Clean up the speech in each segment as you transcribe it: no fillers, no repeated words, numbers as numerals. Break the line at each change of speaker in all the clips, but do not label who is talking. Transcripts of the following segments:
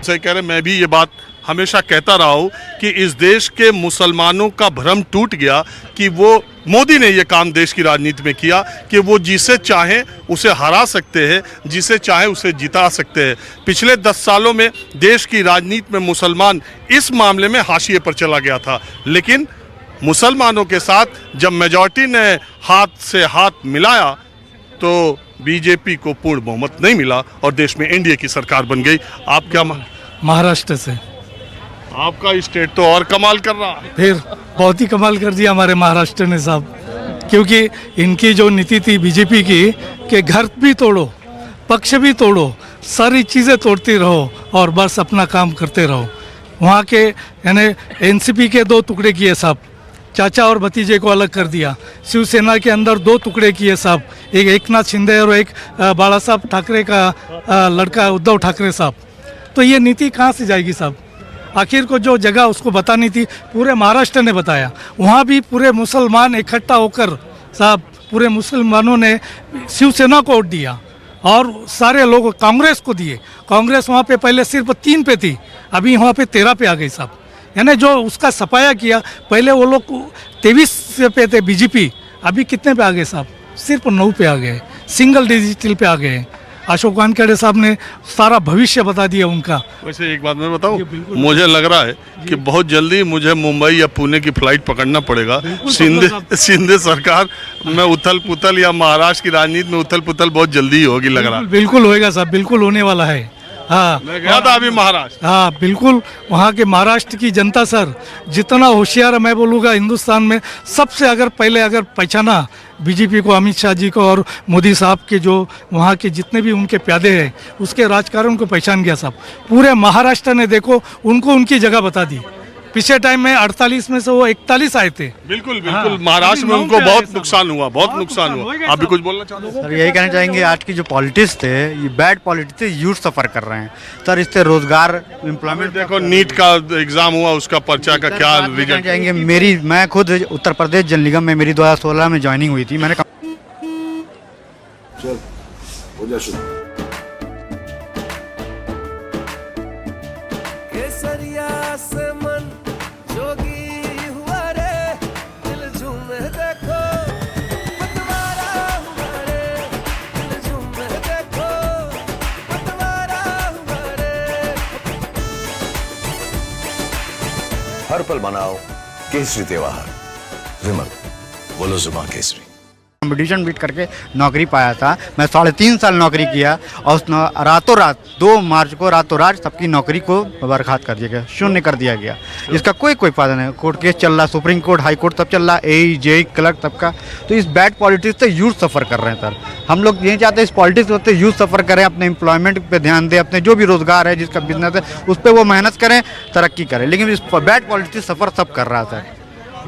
सही कह रहे, मैं भी ये बात हमेशा कहता रहा हूँ कि इस देश के मुसलमानों का भ्रम टूट गया कि वो मोदी ने ये काम देश की राजनीति में किया कि वो जिसे चाहे उसे हरा सकते हैं, जिसे चाहे उसे जिता सकते हैं। पिछले 10 सालों में देश की राजनीति में मुसलमान इस मामले में हाशिए पर चला गया था, लेकिन मुसलमानों के साथ जब मेजॉरिटी ने हाथ से हाथ मिलाया तो बीजेपी को पूर्ण बहुमत नहीं मिला और देश में एनडीए की सरकार बन गई। आप क्या
महाराष्ट्र से
आपका स्टेट तो और कमाल कर रहा है।
फिर बहुत ही कमाल कर दिया हमारे महाराष्ट्र ने साहब, क्योंकि इनकी जो नीति थी बीजेपी की कि घर भी तोड़ो, पक्ष भी तोड़ो, सारी चीज़ें तोड़ती रहो और बस अपना काम करते रहो। वहाँ के यानी एनसीपी के 2 टुकड़े किए साहब, चाचा और भतीजे को अलग कर दिया। शिवसेना के अंदर 2 टुकड़े किए साहब, एक एकनाथ शिंदे और एक बाला साहब ठाकरे का लड़का उद्धव ठाकरे साहब। तो ये नीति कहाँ से जाएगी साहब? आखिर को जो जगह उसको बतानी थी पूरे महाराष्ट्र ने बताया। वहाँ भी पूरे मुसलमान इकट्ठा होकर साहब, पूरे मुसलमानों ने शिवसेना को वोट दिया और सारे लोग कांग्रेस को दिए। कांग्रेस वहाँ पे पहले सिर्फ 3 पे थी, अभी वहाँ पे 13 पे आ गई साहब। यानी जो उसका सफाया किया, पहले वो लोग 23 पे थे बीजेपी, अभी कितने पे आ गए साहब? सिर्फ 9 पे आ गए, सिंगल डिजिटल पे आ गए। अशोक वानखेड़े साहब ने सारा भविष्य बता दिया उनका।
वैसे एक बात मैं बताऊं, मुझे लग रहा है कि बहुत जल्दी मुझे मुंबई या पुणे की फ्लाइट पकड़ना पड़ेगा। शिंदे सरकार में उथल पुथल या महाराष्ट्र की राजनीति में उथल पुथल बहुत जल्दी ही होगी लग रहा है।
बिल्कुल होएगा साहब, बिल्कुल होने वाला है। हाँ,
मैं गया था अभी महाराष्ट्र।
हाँ बिल्कुल, वहाँ के महाराष्ट्र की जनता सर जितना होशियार है, मैं बोलूँगा हिंदुस्तान में सबसे अगर पहले अगर पहचाना बीजेपी को, अमित शाह जी को और मोदी साहब के जो वहाँ के जितने भी उनके प्यादे हैं उसके राजकारण को पहचान गया साहब। पूरे महाराष्ट्र ने देखो उनको उनकी जगह बता दी। पिछले टाइम में 48 में से वो 41 आए थे।
बिल्कुल बिल्कुल। हाँ, महाराष्ट्र में उनको बहुत नुकसान हुआ, बहुत नुकसान हुआ। आप भी कुछ बोलना चाहते हैं?
सर यही कहना चाहेंगे, आज की जो पॉलिटिक्स थे ये बैड पॉलिटिक्स से यूथ सफर कर रहे हैं सर। इससे रोजगार, एम्प्लॉयमेंट,
देखो नीट का एग्जाम हुआ, उसका पर्चा का क्या रिजल्ट
चाहेंगे। मैं खुद उत्तर प्रदेश जल निगम में मेरी 2016 में ज्वाइनिंग हुई थी। मैंने
चल हो जा शुरू।
केसरिया से मन जोगी हुआ रे, दिल झूमे देखो पतवारा हुआ रे, दिल झूमे देखो पतवारा हुआ रे।
हर पल मनाओ केसरी त्योहार। विमल, बोलो जुबान केसरी।
कंपटीशन बीट करके नौकरी पाया था। मैं 3.5 साल नौकरी किया और रातों रात 2 मार्च को रातों रात सबकी नौकरी को बर्खास्त कर दिया गया, शून्य कर दिया गया। इसका कोई फायदा नहीं। कोर्ट केस चल रहा, सुप्रीम कोर्ट, हाई कोर्ट सब चल रहा, एई जेई क्लर्क सबका। तो इस बैड पॉलिटिक्स से यूथ सफ़र कर रहे हैं सर। हम लोग यही चाहते हैं इस पॉलिटिक्स से यूथ सफ़र करें, अपने एम्प्लॉयमेंट पे ध्यान दें, अपने जो भी रोजगार है, जिसका बिजनेस है उस पर वो मेहनत करें, तरक्की करें। लेकिन इस बैड पॉलिटिक्स सफ़र सब कर रहा है सर।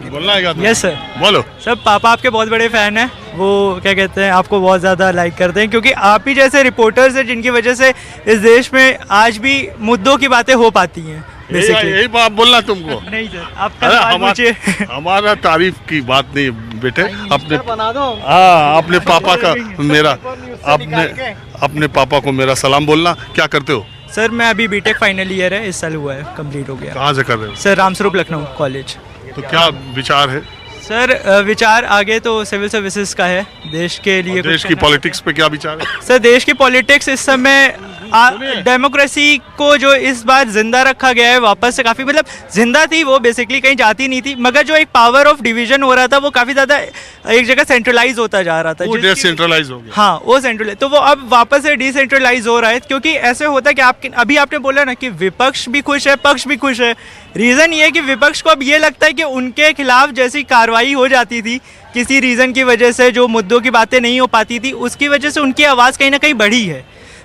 बोलना है क्या?
यस सर,
बोलो।
सर पापा आपके बहुत बड़े फ़ैन हैं, वो क्या कहते हैं आपको बहुत ज़्यादा लाइक करते हैं, क्योंकि आप ही जैसे रिपोर्टर्स हैं जिनकी वजह से इस देश में आज भी मुद्दों की बातें हो पाती हैं।
यही बात बोलना तुमको।
नहीं सर, आप
हमारा तारीफ की बात नहीं बेटे, अपने बना दो। हाँ, अपने पापा का मेरा अपने पापा को मेरा सलाम बोलना। क्या करते हो?
सर मैं अभी बीटेक फाइनल ईयर है, इस साल हुआ है, कंप्लीट हो गया।
कहाँ से कर रहे हो?
Sir Ramswaroop Lucknow college.
तो क्या विचार है?
सर विचार आगे तो सिविल सर्विसेज का है, देश के लिए।
देश की पॉलिटिक्स पे क्या विचार है?
सर देश की पॉलिटिक्स इस समय डेमोक्रेसी को जो इस बार जिंदा रखा गया है वापस से, काफ़ी मतलब जिंदा थी वो, बेसिकली कहीं जाती नहीं थी, मगर जो एक पावर ऑफ डिवीजन हो रहा था वो काफ़ी ज़्यादा एक जगह सेंट्रलाइज होता जा रहा था।
वो डिसेंट्रलाइज हो गया।
हाँ वो सेंट्रलाइज, तो वो अब वापस से डिसेंट्रलाइज हो रहा है। क्योंकि ऐसे होता है कि अभी आपने बोला ना कि विपक्ष भी खुश है, पक्ष भी खुश है। रीज़न ये है कि विपक्ष को अब ये लगता है कि उनके खिलाफ जैसी कार्रवाई हो जाती थी किसी रीज़न की वजह से, जो मुद्दों की बातें नहीं हो पाती थी, उसकी वजह से उनकी आवाज़ कहीं ना कहीं बढ़ी है।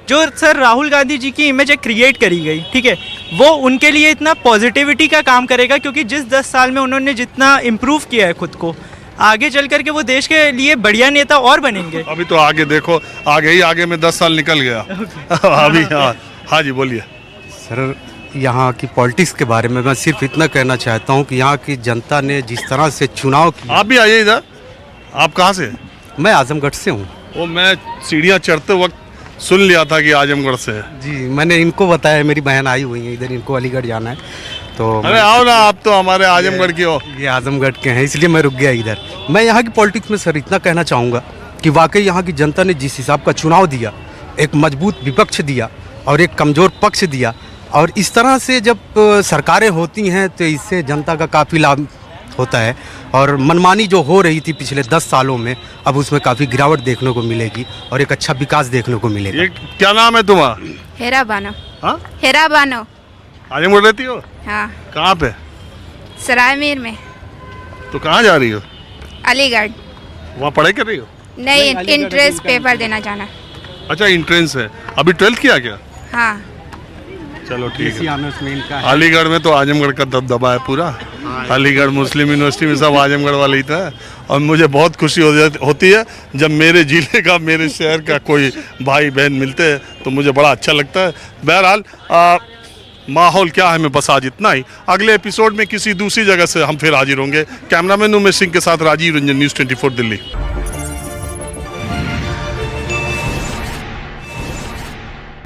जो सर राहुल गांधी जी की इमेज क्रिएट करी गई, ठीक है, वो उनके लिए इतना पॉजिटिविटी का काम करेगा, क्योंकि जिस 10 साल में उन्होंने जितना इम्प्रूव किया है खुद को, आगे चल करके वो देश के लिए बढ़िया नेता और बनेंगे।
अभी तो आगे देखो, आगे में 10 साल निकल गया। अभी हाँ जी बोलिए।
सर यहाँ की पॉलिटिक्स के बारे में मैं सिर्फ इतना कहना चाहता हूँ कि यहाँ की जनता ने जिस तरह से चुनाव किया।
आप भी आइए इधर। आप कहाँ से?
मैं आजमगढ़ से हूँ।
वो मैं सीढ़ियाँ चढ़ते वक्त सुन लिया था कि आजमगढ़ से है।
जी मैंने इनको बताया, मेरी बहन आई हुई है इधर, इनको अलीगढ़ जाना है तो
अरे आओ ना, आप तो हमारे आजमगढ़ की हो।
ये आजमगढ़ के हैं इसलिए मैं रुक गया इधर। मैं यहाँ की पॉलिटिक्स में सर इतना कहना चाहूँगा कि वाकई यहाँ की जनता ने जिस हिसाब का चुनाव दिया, एक मजबूत विपक्ष दिया और एक कमज़ोर पक्ष दिया, और इस तरह से जब सरकारें होती हैं तो इससे जनता का काफ़ी लाभ होता है। और मनमानी जो हो रही थी पिछले 10 सालों में, अब उसमें काफ़ी गिरावट देखने को मिलेगी और एक अच्छा विकास देखने को मिलेगा।
ये क्या नाम है तुम्हारा?
हेरा बानो।
हाँ,
हेरा बानो।
आजमगढ़ रहती हो?
हाँ,
कहाँ पे?
सरायमीर में।
तो कहाँ जा रही हो?
अलीगढ़।
वहाँ पढ़ाई कर रही हो?
नहीं, इंट्रेंस पेपर देना जाना।
अच्छा, एंट्रेंस है। अभी 12th किया क्या?
हाँ।
चलो ठीक है।
ऑनर्स में इनका
अलीगढ़ में तो आजमगढ़ का दबदबा है पूरा। अलीगढ़ मुस्लिम यूनिवर्सिटी में सब आजमगढ़ वाले ही था। और मुझे बहुत खुशी होती है जब मेरे जिले का, मेरे शहर का कोई भाई बहन मिलते हैं तो मुझे बड़ा अच्छा लगता है। बहरहाल माहौल क्या है, मैं बस आज इतना ही। अगले एपिसोड में किसी दूसरी जगह से हम फिर हाजिर होंगे। कैमरामैन उमेश सिंह के साथ राजीव रंजन, न्यूज़ 24 दिल्ली।